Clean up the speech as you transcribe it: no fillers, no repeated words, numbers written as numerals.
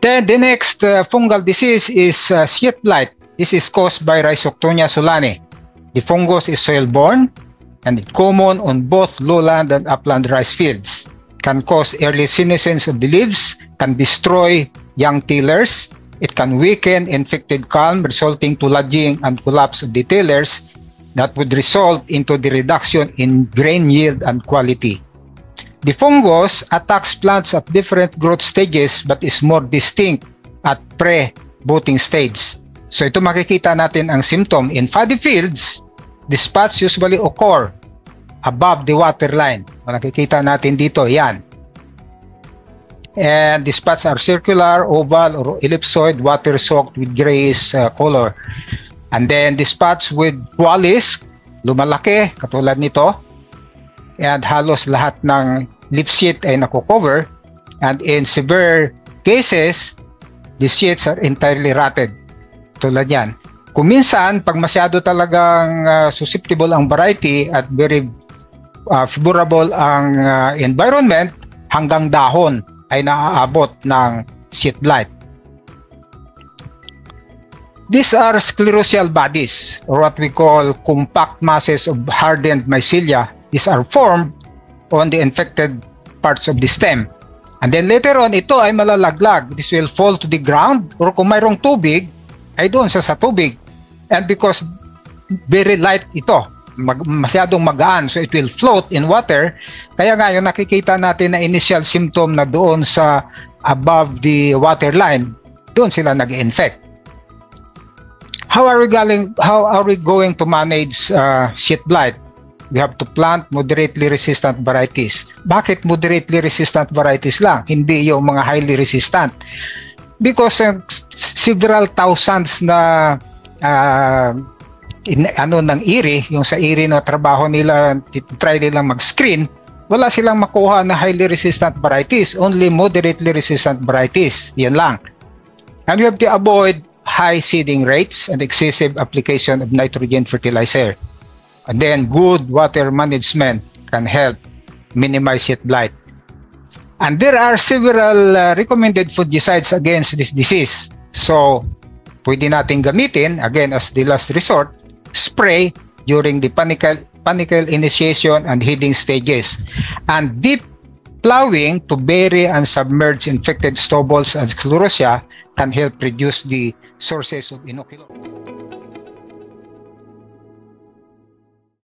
Then the next fungal disease is sheath blight. This is caused by Rhizoctonia solani. The fungus is soil-borne and it's common on both lowland and upland rice fields. Can cause early senescence of the leaves, can destroy young tillers. It can weaken infected culm, resulting to lodging and collapse of the tillers that would result into the reduction in grain yield and quality. The fungus attacks plants at different growth stages but is more distinct at pre-budding stage. So ito makikita natin ang symptom. In paddy fields, the spots usually occur above the water line. Nakikita natin dito, yan. And the spots are circular, oval, or ellipsoid, water-soaked with grayish color. And then the spots with qualis, lumalaki, katulad nito. And halos lahat ng leaf sheath ay nakocover. And in severe cases, the sheaths are entirely rotted. Tulad yan. Kung minsan, pag masyado talagang susceptible ang variety at very favorable ang environment, hanggang dahon ay naaabot ng sheath blight. These are sclerotial bodies, or what we call compact masses of hardened mycelia. These are formed on the infected parts of the stem. And then later on, ito ay malalaglag. This will fall to the ground, or kung mayroong tubig, ay doon sa tubig. And because very light ito, masyadong magaan, so it will float in water. Kaya nga yung nakikita natin na initial symptom na doon sa above the water line, doon sila nag-infect. How are we going to manage sheath blight? We have to plant moderately resistant varieties. Bakit moderately resistant varieties lang? Hindi yung mga highly resistant. Because several thousands na ng IRRI, yung sa IRRI na trabaho nila, try nilang mag-screen, wala silang makuha na highly resistant varieties, only moderately resistant varieties. Yan lang. And we have to avoid high seeding rates and excessive application of nitrogen fertilizer. And then good water management can help minimize sheath blight. And there are several recommended fungicides against this disease. So, pwede natin gamitin, again, as the last resort, spray during the panicle initiation and heading stages. And deep plowing to bury and submerge infected stubbles and sclerotia can help reduce the sources of inoculum.